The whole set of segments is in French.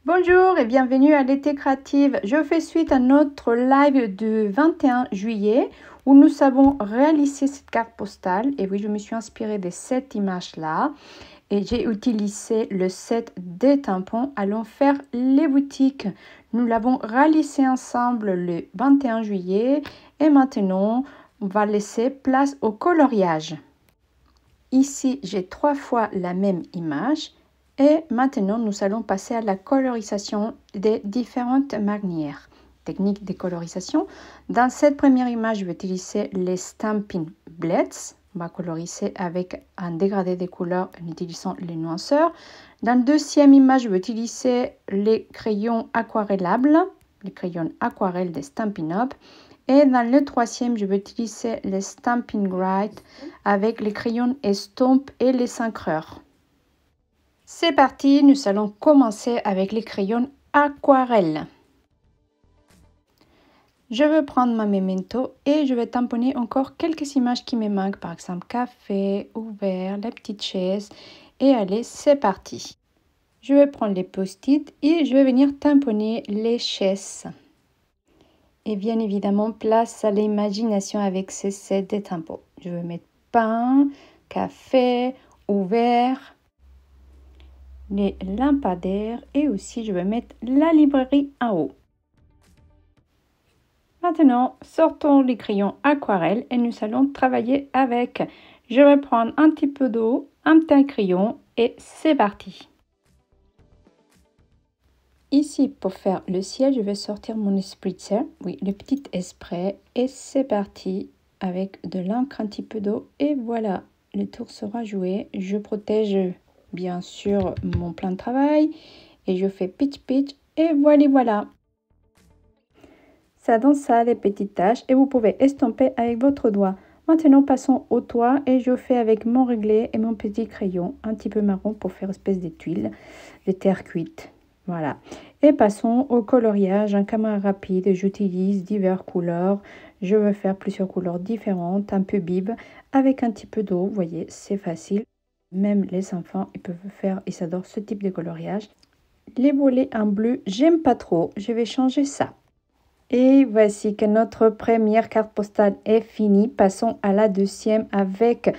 Bonjour et bienvenue à l'été créative. Je fais suite à notre live du 21 juillet où nous avons réalisé cette carte postale. Et oui, je me suis inspirée de cette image-là et j'ai utilisé le set des tampons. Allons faire les boutiques. Nous l'avons réalisé ensemble le 21 juillet et maintenant, on va laisser place au coloriage. Ici, j'ai 3 fois la même image. Et maintenant, nous allons passer à la colorisation des différentes manières. Technique de colorisation. Dans cette première image, je vais utiliser les Stampin' Blends. On va coloriser avec un dégradé de couleurs en utilisant les nuanceurs. Dans la deuxième image, je vais utiliser les crayons aquarellables, les crayons aquarelles de Stampin' Up. Et dans le troisième, je vais utiliser les Stampin' Write avec les crayons Estompe et les encreurs. C'est parti, nous allons commencer avec les crayons aquarelle. Je vais prendre ma memento et je vais tamponner encore quelques images qui me manquent, par exemple café, ouvert, la petite chaise. Et allez, c'est parti. Je vais prendre les post-it et je vais venir tamponner les chaises. Et bien évidemment, place à l'imagination avec ces sets de tampons. Je vais mettre pain, café, ouvert, les lampadaires et aussi je vais mettre la librairie en haut. Maintenant, sortons les crayons aquarelle et nous allons travailler avec. Je vais prendre un petit peu d'eau, un petit crayon et c'est parti. Ici, pour faire le ciel, je vais sortir mon spritzer, oui, le petit spray et c'est parti avec de l'encre, un petit peu d'eau et voilà, le tour sera joué. Je protège bien sûr mon plan de travail et je fais pitch pitch et voilà. Ça donne ça des petites taches et vous pouvez estomper avec votre doigt. Maintenant passons au toit et je fais avec mon réglé et mon petit crayon un petit peu marron pour faire espèce de tuiles de terre cuite. Voilà. Et passons au coloriage. En caméra rapide, j'utilise diverses couleurs. Je veux faire plusieurs couleurs différentes, un peu bib avec un petit peu d'eau. Vous voyez, c'est facile. Même les enfants, ils peuvent faire, ils adorent ce type de coloriage. Les volets en bleu, j'aime pas trop. Je vais changer ça. Et voici que notre première carte postale est finie. Passons à la deuxième avec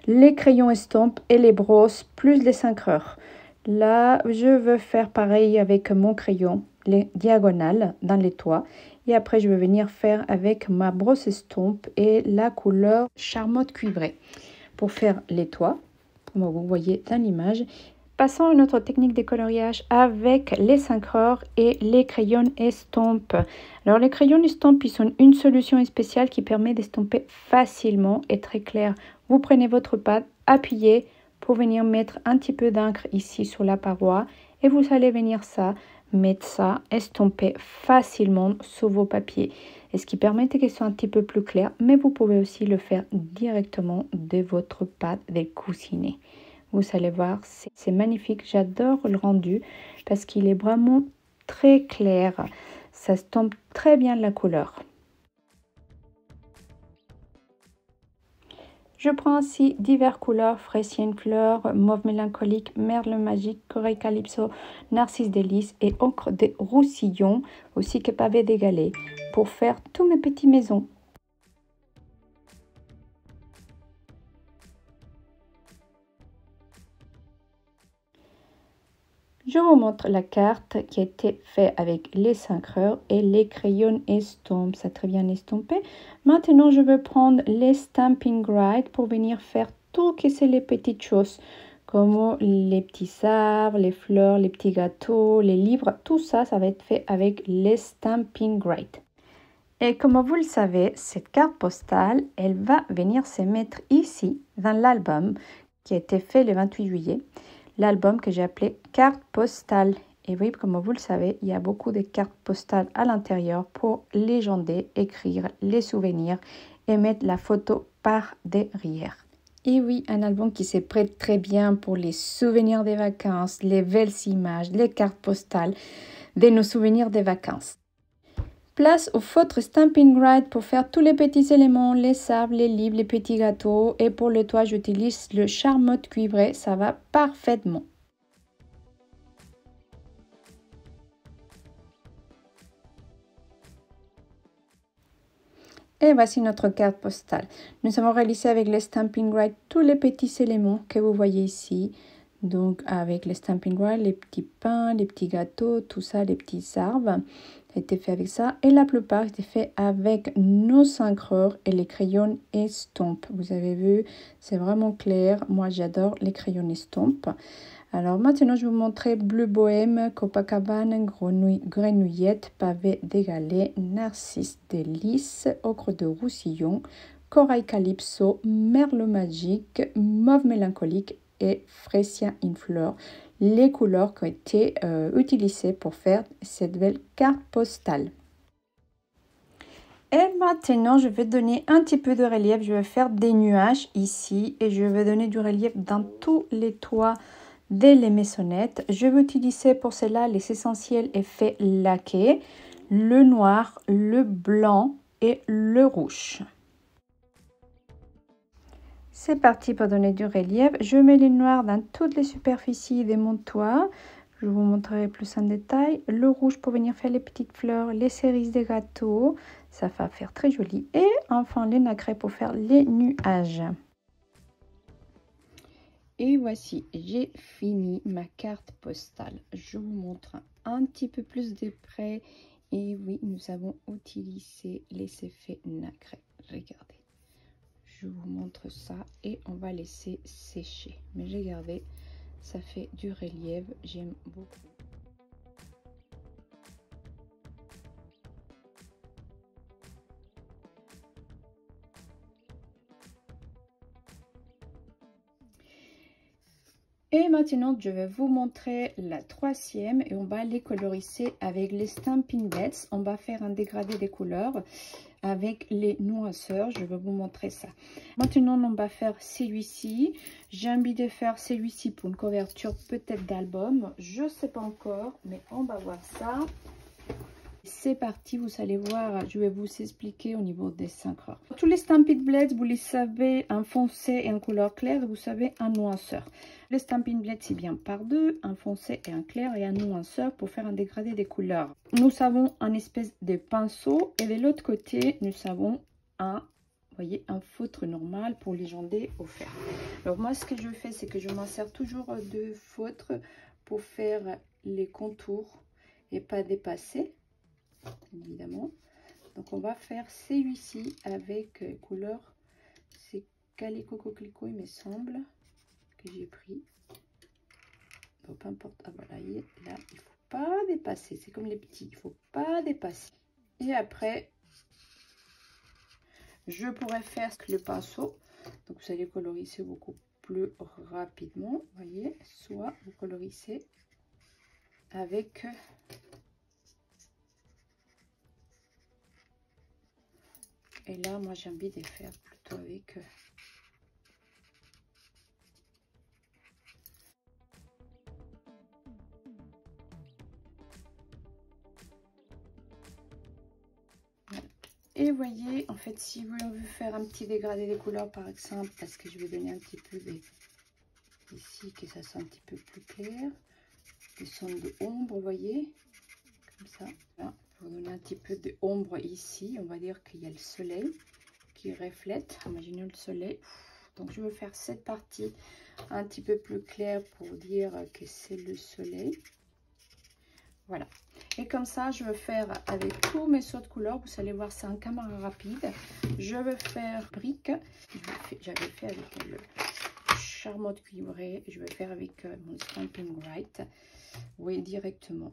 les crayons estompe et les brosses plus les encreurs. Là, je veux faire pareil avec mon crayon, les diagonales dans les toits. Et après, je vais venir faire avec ma brosse estompe et la couleur charmotte cuivrée pour faire les toits, comme vous voyez dans l'image. Passons à une autre technique de coloriage avec les encreurs et les crayons estompe. Alors les crayons estompe, ils sont une solution spéciale qui permet d'estomper facilement et très clair. Vous prenez votre pâte, appuyez pour venir mettre un petit peu d'encre ici sur la paroi et vous allez venir mettre ça, estomper facilement sur vos papiers. Et ce qui permet qu'ils soient un petit peu plus clairs, mais vous pouvez aussi le faire directement de votre pâte de cuisiner. Vous allez voir, c'est magnifique. J'adore le rendu parce qu'il est vraiment très clair. Ça estompe très bien la couleur. Je prends aussi diverses couleurs, fraisienne fleur, mauve mélancolique, merle magique, corail calypso, narcisse délice et ocre de roussillon, aussi que pavé de galets, pour faire tous mes petites maisons. Je vous montre la carte qui a été faite avec les encreurs et les crayons estompe. Ça très bien estompé. Maintenant, je vais prendre les Stampin' Write pour venir faire tout ce c'est les petites choses. Comme les petits arbres, les fleurs, les petits gâteaux, les livres. Tout ça, ça va être fait avec les Stampin' Write. Et comme vous le savez, cette carte postale, elle va venir se mettre ici, dans l'album qui a été fait le 28 juillet. L'album que j'ai appelé carte postale. Et oui, comme vous le savez, il y a beaucoup de cartes postales à l'intérieur pour légender, écrire les souvenirs et mettre la photo par derrière. Et oui, un album qui se prête très bien pour les souvenirs des vacances, les belles images, les cartes postales de nos souvenirs des vacances. Place au feutre Stampin' Write pour faire tous les petits éléments, les arbres, les livres, les petits gâteaux. Et pour le toit, j'utilise le charmotte cuivré, ça va parfaitement. Et voici notre carte postale. Nous avons réalisé avec les Stampin' Grid tous les petits éléments que vous voyez ici. Donc avec les Stampin' Grid, les petits pains, les petits gâteaux, tout ça, les petits arbres. Était fait avec ça. Et la plupart étaient faits avec nos encreurs et les crayons estompe. Vous avez vu, c'est vraiment clair. Moi, j'adore les crayons estompe. Alors maintenant, je vais vous montrer Bleu Bohème, Copacabana, Grenouillette, Pavé des Galets, Narcisse Délice, Ocre de Roussillon, Corail Calypso, Merle Magique, Mauve Mélancolique et Fresia in Fleur. Les couleurs qui ont été utilisées pour faire cette belle carte postale. Et maintenant, je vais donner un petit peu de relief. Je vais faire des nuages ici et je vais donner du relief dans tous les toits les maisonnettes. Je vais utiliser pour cela les essentiels effets laqués, le noir, le blanc et le rouge. C'est parti pour donner du relief. Je mets les noirs dans toutes les superficies de mon toit. Je vous montrerai plus en détail. Le rouge pour venir faire les petites fleurs, les cerises des gâteaux. Ça va faire très joli. Et enfin les nacrés pour faire les nuages. Et voici, j'ai fini ma carte postale. Je vous montre un petit peu plus de près. Et oui, nous avons utilisé les effets nacrés. Regardez. Je vous montre ça et on va laisser sécher. Mais regardez, ça fait du relief. J'aime beaucoup. Et maintenant, je vais vous montrer la troisième et on va les coloriser avec les Stampin' Blends. On va faire un dégradé des couleurs avec les noirceurs. Je vais vous montrer ça. Maintenant, on va faire celui-ci. J'ai envie de faire celui-ci pour une couverture peut-être d'album. Je ne sais pas encore, mais on va voir ça. C'est parti, vous allez voir, je vais vous expliquer au niveau des encreurs. Tous les Stampin' Blends, vous les savez en foncé et en couleur claire, vous savez en noirceur. Les Stampin' Blends, c'est bien par deux, en foncé et en clair et en noirceur pour faire un dégradé des couleurs. Nous avons un espèce de pinceau et de l'autre côté, nous avons un, voyez, un feutre normal pour légender au fer. Alors moi, ce que je fais, c'est que je m'en sers toujours de feutre pour faire les contours et pas dépasser. Évidemment, donc on va faire celui-ci avec couleur, c'est Calico Coquelicot, il me semble que j'ai pris, donc peu importe. Ah voilà, là il faut pas dépasser, c'est comme les petits, il faut pas dépasser. Et après je pourrais faire le pinceau, donc vous allez coloriser beaucoup plus rapidement, voyez, soit vous colorisez avec et là, moi, j'ai envie de faire plutôt avec voilà. Et voyez, en fait, si vous voulez faire un petit dégradé des couleurs, par exemple, parce que je vais donner un petit peu ici, que ça soit un petit peu plus clair, des sons de ombre, vous voyez, comme ça. Voilà. Pour donner un petit peu d'ombre ici, on va dire qu'il y a le soleil qui reflète. Imaginez le soleil. Donc je vais faire cette partie un petit peu plus claire pour dire que c'est le soleil. Voilà. Et comme ça, je vais faire avec tous mes sauts de couleurs. Vous allez voir, c'est un caméra rapide. Je vais faire brique. J'avais fait avec le charmante cuivré. Je vais faire avec mon Stampin' Grid. Oui, directement.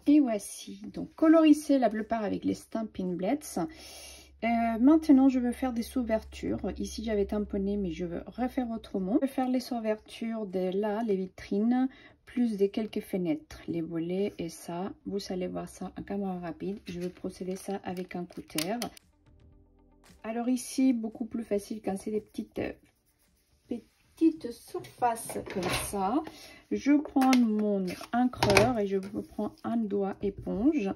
Et voici, donc colorisé la plupart avec les Stampin' Blends. Maintenant, je vais faire des ouvertures. Ici, j'avais tamponné, mais je veux refaire autrement. Je vais faire les ouvertures de là, les vitrines, plus de quelques fenêtres, les volets et ça. Vous allez voir ça en caméra rapide. Je vais procéder ça avec un cutter. Alors ici, beaucoup plus facile quand c'est des petites surfaces comme ça. Je prends mon encreur et je prends un doigt éponge.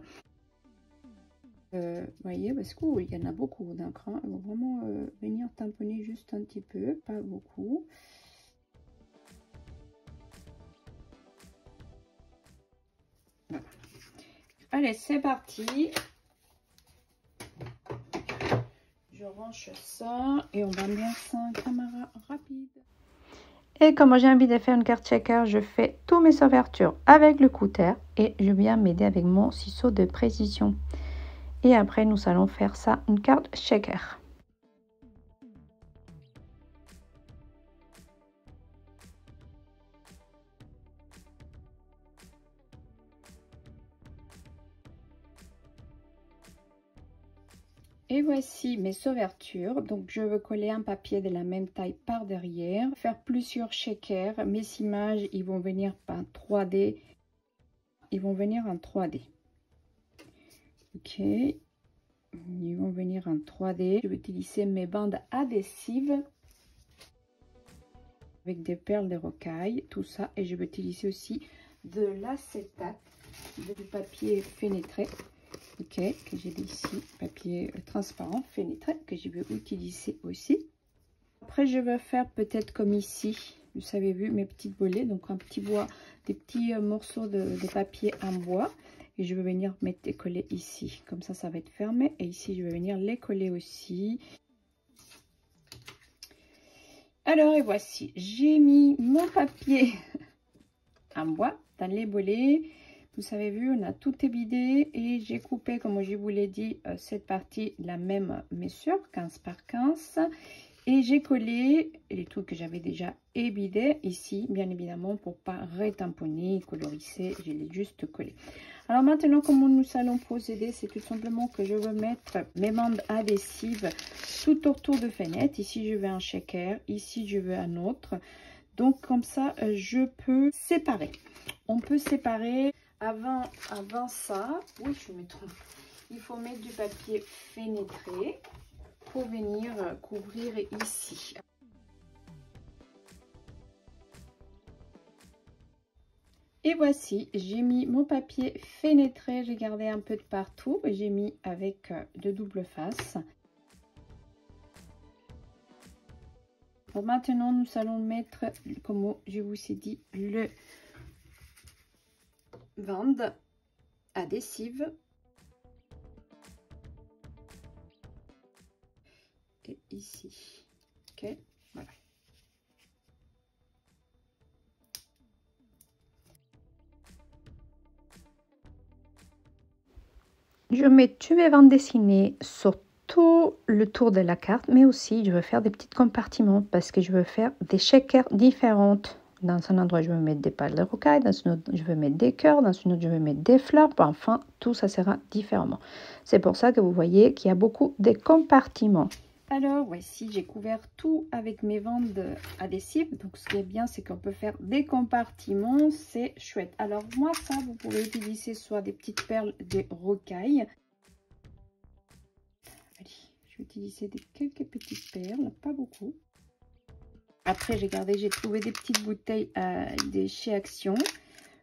Voyez, parce qu'il y en a beaucoup d'encre. Il faut vraiment venir tamponner juste un petit peu, pas beaucoup. Voilà. Allez, c'est parti. Je range ça et on va mettre ça en caméra rapide. Et comme j'ai envie de faire une carte checker, je fais tous mes ouvertures avec le cutter et je viens m'aider avec mon ciseau de précision. Et après, nous allons faire ça, une carte shaker. Et voici mes ouvertures. Donc, je veux coller un papier de la même taille par derrière. Faire plusieurs shakers. Mes images, ils vont venir en 3D. Ils vont venir en 3D. Ok. Ils vont venir en 3D. Je vais utiliser mes bandes adhésives avec des perles de rocaille, tout ça. Et je vais utiliser aussi de l'acétate, du papier fenêtré, ok, que j'ai ici, papier transparent fenêtré, que je vais utiliser aussi. Après, je vais faire peut-être comme ici, vous avez vu mes petites bolets, donc un petit bois, des petits morceaux de papier en bois. Et je vais venir mettre et coller ici, comme ça va être fermé. Et ici, je vais venir les coller aussi. Alors, et voici, j'ai mis mon papier en bois dans les bolets. Vous avez vu, on a tout évidé et j'ai coupé, comme je vous l'ai dit, cette partie la même mesure, 15 par 15. Et j'ai collé les trucs que j'avais déjà évidés ici, bien évidemment, pour pas retamponner, coloriser, je l'ai juste collé. Alors maintenant, comment nous allons procéder, c'est tout simplement que je vais mettre mes bandes adhésives tout autour de fenêtre. Ici, je veux un shaker, ici, je veux un autre. Donc, comme ça, je peux séparer. On peut séparer avant ça. Oui, je me trompe. Il faut mettre du papier fenêtré pour venir couvrir ici. Et voici, j'ai mis mon papier fenêtré, j'ai gardé un peu de partout, j'ai mis avec de double face. Bon, maintenant, nous allons mettre, comme je vous ai dit, le bande adhésive. Et ici, ok, voilà. Je mets tous mes bandes dessinées sur tout le tour de la carte, mais aussi je veux faire des petits compartiments parce que je veux faire des shakers différentes. Dans un endroit, je veux mettre des pales de rocaille, dans un autre, je veux mettre des cœurs, dans une autre, je veux mettre des fleurs. Enfin, tout ça sera différemment. C'est pour ça que vous voyez qu'il y a beaucoup de compartiments. Alors, voici, j'ai couvert tout avec mes bandes adhésives. Donc, ce qui est bien, c'est qu'on peut faire des compartiments. C'est chouette. Alors, moi, ça, vous pouvez utiliser soit des petites perles de rocaille. Allez, je vais utiliser quelques petites perles, pas beaucoup. Après, j'ai trouvé des petites bouteilles de chez Action.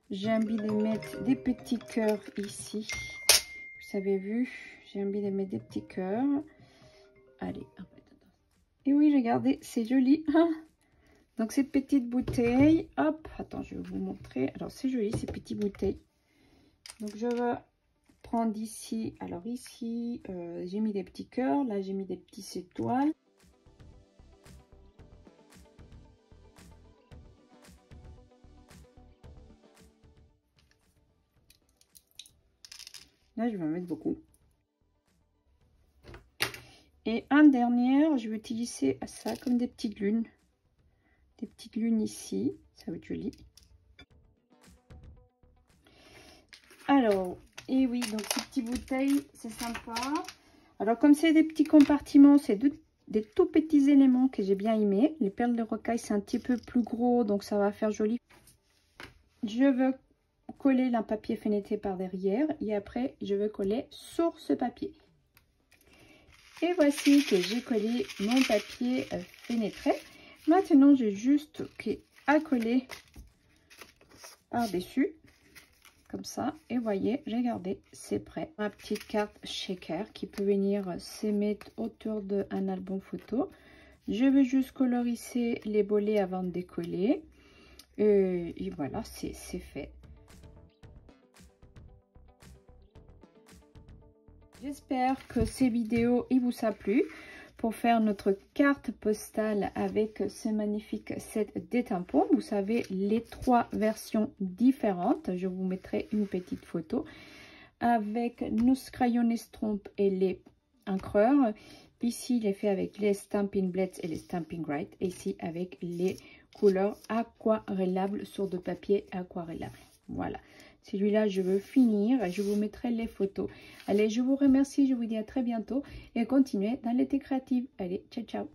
J'ai envie de mettre des petits cœurs ici. Vous avez vu, j'ai envie de mettre des petits cœurs. Allez, et oui, regardez, c'est joli. Donc, cette petite bouteille, hop, attends, je vais vous montrer. Alors, c'est joli, ces petites bouteilles. Donc, je vais prendre ici. Alors, ici, j'ai mis des petits cœurs. Là, j'ai mis des petites étoiles. Là, je vais en mettre beaucoup. Et un dernier, je vais utiliser ça comme des petites lunes. Des petites lunes ici, ça va être joli. Alors, et oui, donc ces petites bouteilles, c'est sympa. Alors, comme c'est des petits compartiments, c'est des tout petits éléments que j'ai bien aimés. Les perles de rocaille, c'est un petit peu plus gros, donc ça va faire joli. je veux coller le papier fenêtré par derrière et après je vais coller sur ce papier. Et voici que j'ai collé mon papier fenêtré. Maintenant j'ai juste à coller par dessus comme ça, et voyez, j'ai gardé, c'est prêt. Ma petite carte shaker qui peut venir se mettre autour d'un album photo. Je vais juste coloriser les bolets avant de décoller. Et voilà, c'est fait. J'espère que ces vidéos vous a plu pour faire notre carte postale avec ce magnifique set de tampons. Vous savez, les 3 versions différentes. Je vous mettrai une petite photo avec nos crayons estompe et les encreurs. Ici, il est fait avec les Stampin' Blends et les Stampin' Write. Et ici, avec les couleurs aquarellables sur de papier aquarellable. Voilà. Celui-là, je veux finir. Je vous mettrai les photos. Allez, je vous remercie. Je vous dis à très bientôt. Et continuez dans l'été créative. Allez, ciao, ciao.